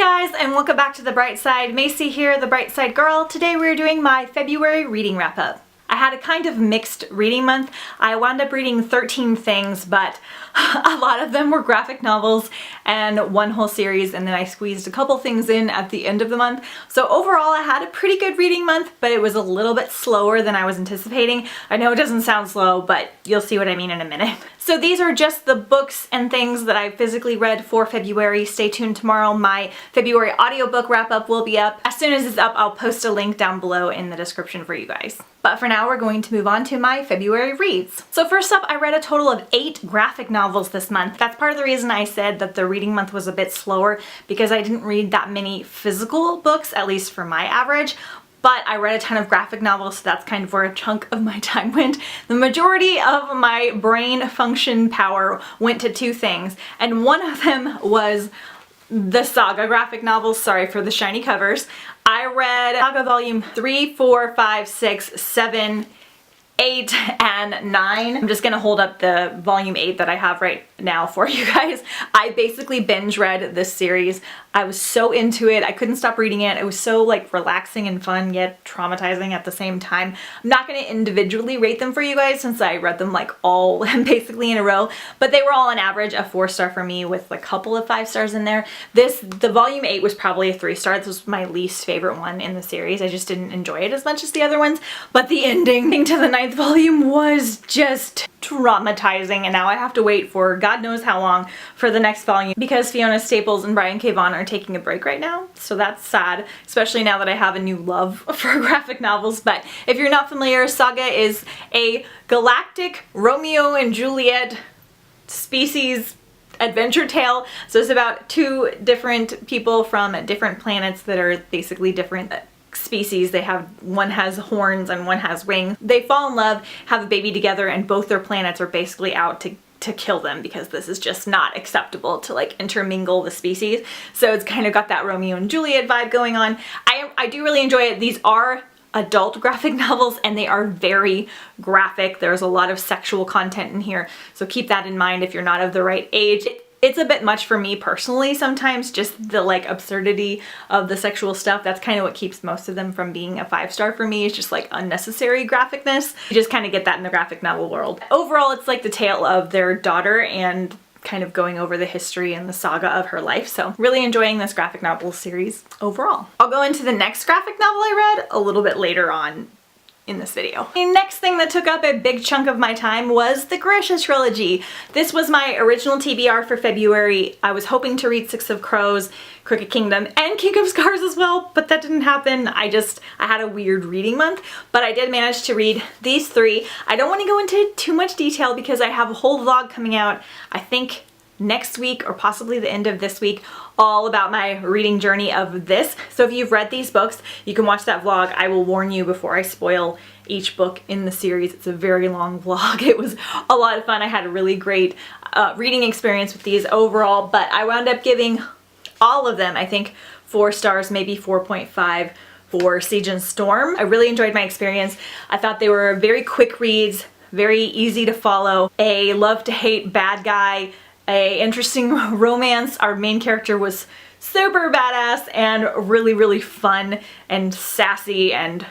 guys, and welcome back to The Bright Side. Macy here, the Bright Side girl. Today we're doing my February reading wrap up. I had a kind of mixed reading month. I wound up reading 13 things, but a lot of them were graphic novels and one whole series, and then I squeezed a couple things in at the end of the month. So overall I had a pretty good reading month, but it was a little bit slower than I was anticipating. I know it doesn't sound slow, but you'll see what I mean in a minute. So these are just the books and things that I physically read for February. Stay tuned tomorrow. My February audiobook wrap up will be up. As soon as it's up, I'll post a link down below in the description for you guys. But for now, we're going to move on to my February reads. So first up, I read a total of 8 graphic novels this month. That's part of the reason I said that the reading month was a bit slower, because I didn't read that many physical books, at least for my average. But I read a ton of graphic novels, so that's kind of where a chunk of my time went. The majority of my brain function power went to 2 things, and one of them was the Saga graphic novels. Sorry for the shiny covers. I read Saga volume 3, 4, 5, 6, 7, 8, and 9. I'm just gonna hold up the volume 8 that I have right now for you guys. I basically binge read this series. I was so into it. I couldn't stop reading it. It was so like relaxing and fun, yet traumatizing at the same time. I'm not gonna individually rate them for you guys since I read them like all basically in a row, but they were all on average a 4-star for me with a couple of 5 stars in there. The volume 8 was probably a 3-star. This was my least favorite one in the series. I just didn't enjoy it as much as the other ones, but the ending to the 9th volume was just traumatizing, and now I have to wait for God knows how long for the next volume because Fiona Staples and Brian K. Vaughan are taking a break right now, so that's sad, especially now that I have a new love for graphic novels. But if you're not familiar, Saga is a galactic Romeo and Juliet species adventure tale. So it's about 2 different people from different planets that are basically different species. One has horns and one has wings. They fall in love, have a baby together, and both their planets are basically out to kill them because this is just not acceptable to like intermingle the species. So it's kind of got that Romeo and Juliet vibe going on. I do really enjoy it. These are adult graphic novels and they are very graphic. There's a lot of sexual content in here, so keep that in mind if you're not of the right age. It's a bit much for me personally sometimes, just the like absurdity of the sexual stuff. That's kind of what keeps most of them from being a 5-star for me. It's just like unnecessary graphicness. You just kind of get that in the graphic novel world. Overall, it's like the tale of their daughter and kind of going over the history and the saga of her life. So really enjoying this graphic novel series overall. I'll go into the next graphic novel I read a little bit later on in this video. The next thing that took up a big chunk of my time was the Grisha trilogy. This was my original TBR for February. I was hoping to read 6 of Crows, Crooked Kingdom, and King of Scars as well, but that didn't happen. I had a weird reading month, but I did manage to read these 3. I don't want to go into too much detail because I have a whole vlog coming out, I think next week or possibly the end of this week, all about my reading journey of this. So if you've read these books, you can watch that vlog. I will warn you before I spoil each book in the series. It's a very long vlog. It was a lot of fun. I had a really great reading experience with these overall, but I wound up giving all of them, I think, 4 stars, maybe 4.5 for Siege and Storm. I really enjoyed my experience. I thought they were very quick reads, very easy to follow, a love to hate bad guy, a interesting romance. Our main character was super badass and really, really fun and sassy and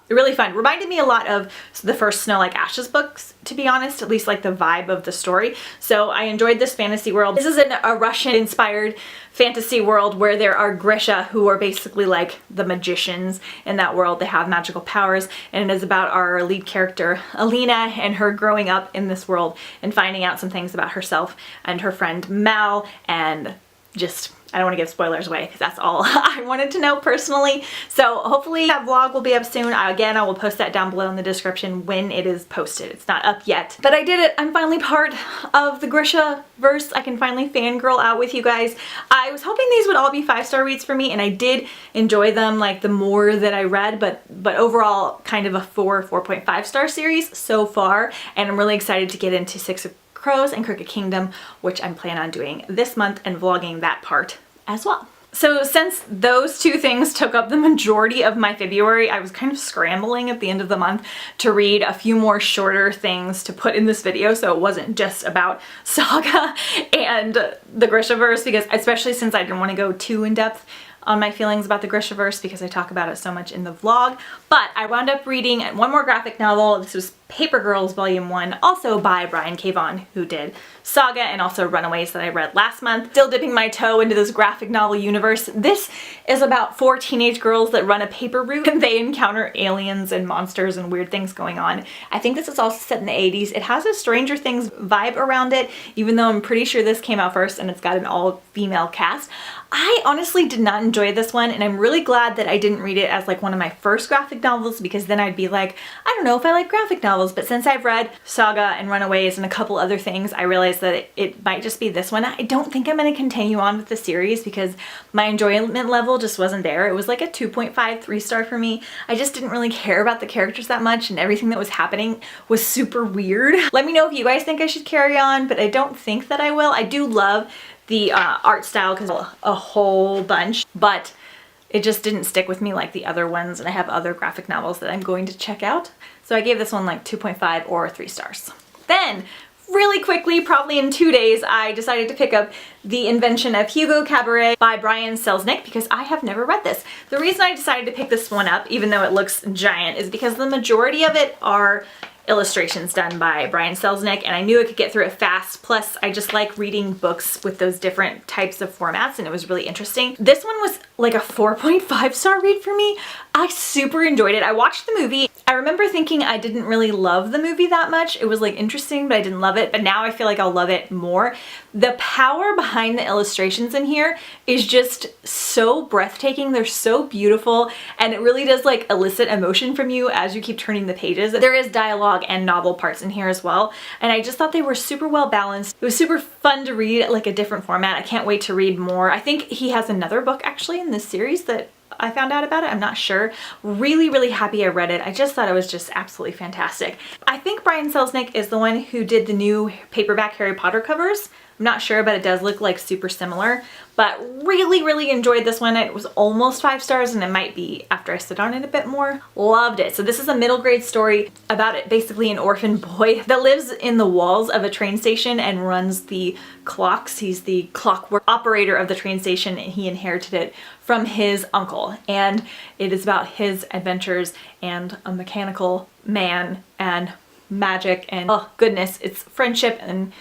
really fun. Reminded me a lot of the first Snow Like Ashes books, to be honest, at least like the vibe of the story. So I enjoyed this fantasy world. This is a Russian-inspired fantasy world where there are Grisha, who are basically like the magicians in that world. They have magical powers, and it is about our lead character, Alina, and her growing up in this world and finding out some things about herself and her friend Mal, and just, I don't want to give spoilers away because that's all I wanted to know personally. So hopefully that vlog will be up soon. Again, I will post that down below in the description when it is posted. It's not up yet, but I did it. I'm finally part of the Grisha verse. I can finally fangirl out with you guys. I was hoping these would all be 5-star reads for me, and I did enjoy them like the more that I read, but overall kind of a 4.5 star series so far, and I'm really excited to get into 6 of Crows and Crooked Kingdom, which I'm planning on doing this month and vlogging that part as well. So since those two things took up the majority of my February, I was kind of scrambling at the end of the month to read a few more shorter things to put in this video, so it wasn't just about Saga and the Grishaverse, because especially since I didn't want to go too in depth on my feelings about the Grishaverse because I talk about it so much in the vlog. But I wound up reading one more graphic novel. This was Paper Girls Volume 1, also by Brian K. Vaughan, who did Saga and also Runaways that I read last month. Still dipping my toe into this graphic novel universe. This is about 4 teenage girls that run a paper route and they encounter aliens and monsters and weird things going on. I think this is also set in the 80s. It has a Stranger Things vibe around it, even though I'm pretty sure this came out first and it's got an all-female cast. I honestly did not enjoy this one, and I'm really glad that I didn't read it as like one of my first graphic novels, because then I'd be like, I don't know if I like graphic novels. But since I've read Saga and Runaways and a couple other things, I realized that it might just be this one. I don't think I'm going to continue on with the series because my enjoyment level just wasn't there. It was like a 2.5, 3-star for me. I just didn't really care about the characters that much, and everything that was happening was super weird. Let me know if you guys think I should carry on, but I don't think that I will. I do love the art style because a whole bunch, but it just didn't stick with me like the other ones, and I have other graphic novels that I'm going to check out. So I gave this one like 2.5 or 3 stars. Then, really quickly, probably in 2 days, I decided to pick up The Invention of Hugo Cabaret by Brian Selznick because I have never read this. The reason I decided to pick this one up, even though it looks giant, is because the majority of it are illustrations done by Brian Selznick, and I knew I could get through it fast. Plus, I just like reading books with those different types of formats, and it was really interesting. This one was like a 4.5-star read for me. I super enjoyed it. I watched the movie. I remember thinking I didn't really love the movie that much. It was like interesting, but I didn't love it. But now I feel like I'll love it more. The power behind the illustrations in here is just so breathtaking. They're so beautiful, and it really does like elicit emotion from you as you keep turning the pages. There is dialogue and novel parts in here as well, and I just thought they were super well balanced. It was super fun to read, like a different format. I can't wait to read more. I think he has another book actually in this series that I found out about it. I'm not sure. Really, really happy I read it. I just thought it was just absolutely fantastic. I think Brian Selznick is the one who did the new paperback Harry Potter covers. I'm not sure, but it does look like super similar. But really, really enjoyed this one. It was almost 5 stars, and it might be after I sit on it a bit more. Loved it. So this is a middle grade story about basically an orphan boy that lives in the walls of a train station and runs the clocks. He's the clockwork operator of the train station, and he inherited it from his uncle. And it is about his adventures and a mechanical man and magic and, oh goodness, it's friendship and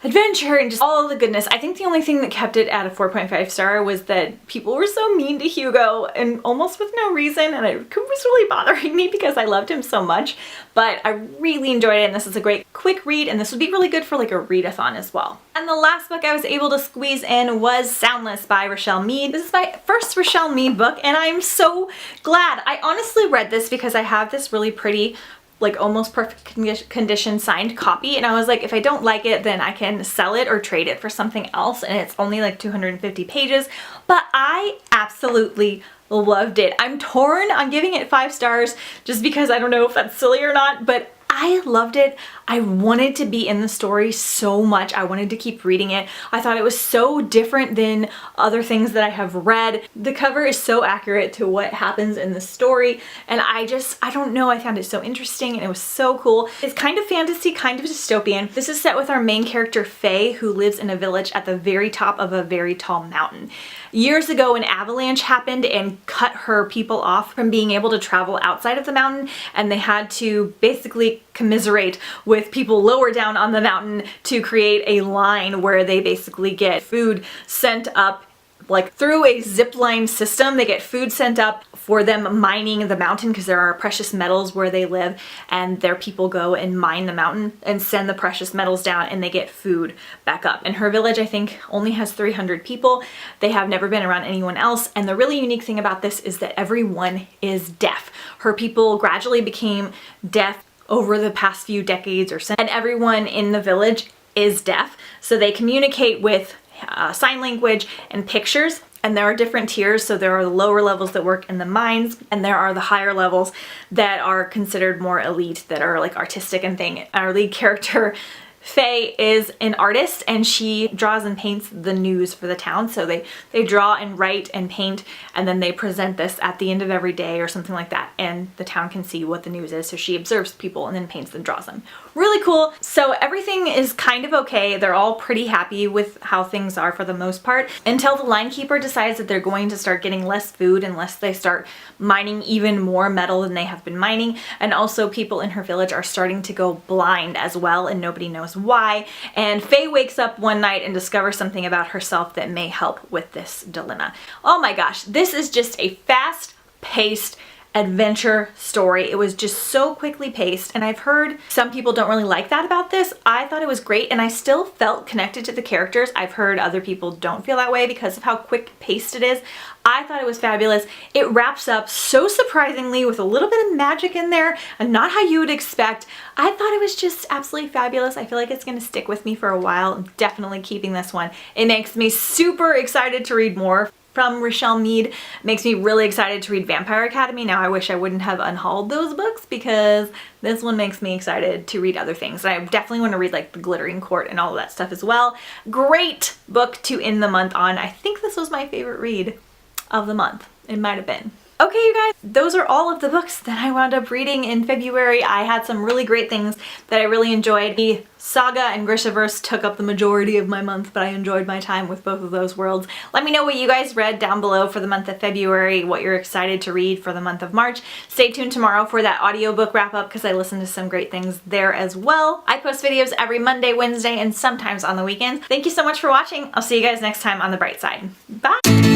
adventure and just all the goodness. I think the only thing that kept it at a 4.5 star was that people were so mean to Hugo, and almost with no reason, and it was really bothering me because I loved him so much. But I really enjoyed it, and this is a great quick read, and this would be really good for like a readathon as well. And the last book I was able to squeeze in was Soundless by Richelle Mead. This is my first Richelle Mead book, and I'm so glad. I honestly read this because I have this really pretty, like almost perfect condition signed copy, and I was like, if I don't like it, then I can sell it or trade it for something else, and it's only like 250 pages, but I absolutely loved it. I'm torn on giving it 5 stars just because I don't know if that's silly or not, but I loved it. I wanted to be in the story so much. I wanted to keep reading it. I thought it was so different than other things that I have read. The cover is so accurate to what happens in the story, and I don't know, I found it so interesting, and it was so cool. It's kind of fantasy, kind of dystopian. This is set with our main character, Faye, who lives in a village at the very top of a very tall mountain. Years ago, an avalanche happened and cut her people off from being able to travel outside of the mountain, and they had to basically commiserate with people lower down on the mountain to create a line where they basically get food sent up like through a zip line system. They get food sent up for them mining the mountain because there are precious metals where they live, and their people go and mine the mountain and send the precious metals down, and they get food back up. And her village, I think, only has 300 people. They have never been around anyone else, and the really unique thing about this is that everyone is deaf. Her people gradually became deaf over the past few decades or so, and everyone in the village is deaf, so they communicate with sign language and pictures. And there are different tiers, so there are the lower levels that work in the mines, and there are the higher levels that are considered more elite, that are like artistic and thing. Our lead character, Faye is an artist and she draws and paints the news for the town. So they draw and write and paint, and then they present this at the end of every day or something like that, and the town can see what the news is. So she observes people and then paints and draws them. Really cool. So everything is kind of okay. They're all pretty happy with how things are for the most part, until the linekeeper decides that they're going to start getting less food unless they start mining even more metal than they have been mining. And also people in her village are starting to go blind as well, and nobody knows why. And Faye wakes up one night and discovers something about herself that may help with this dilemma. Oh my gosh, this is just a fast-paced adventure story. It was just so quickly paced, and I've heard some people don't really like that about this. I thought it was great, and I still felt connected to the characters. I've heard other people don't feel that way because of how quick paced it is. I thought it was fabulous. It wraps up so surprisingly with a little bit of magic in there and not how you would expect. I thought it was just absolutely fabulous. I feel like it's going to stick with me for a while. I'm definitely keeping this one. It makes me super excited to read more from Rochelle Mead. Makes me really excited to read Vampire Academy. Now I wish I wouldn't have unhauled those books, because this one makes me excited to read other things. And I definitely want to read like The Glittering Court and all of that stuff as well. Great book to end the month on. I think this was my favorite read of the month. It might have been. Okay, you guys, those are all of the books that I wound up reading in February. I had some really great things that I really enjoyed. The Saga and Grishaverse took up the majority of my month, but I enjoyed my time with both of those worlds. Let me know what you guys read down below for the month of February, what you're excited to read for the month of March. Stay tuned tomorrow for that audiobook wrap up, because I listened to some great things there as well. I post videos every Monday, Wednesday, and sometimes on the weekends. Thank you so much for watching. I'll see you guys next time on The Bright Side. Bye!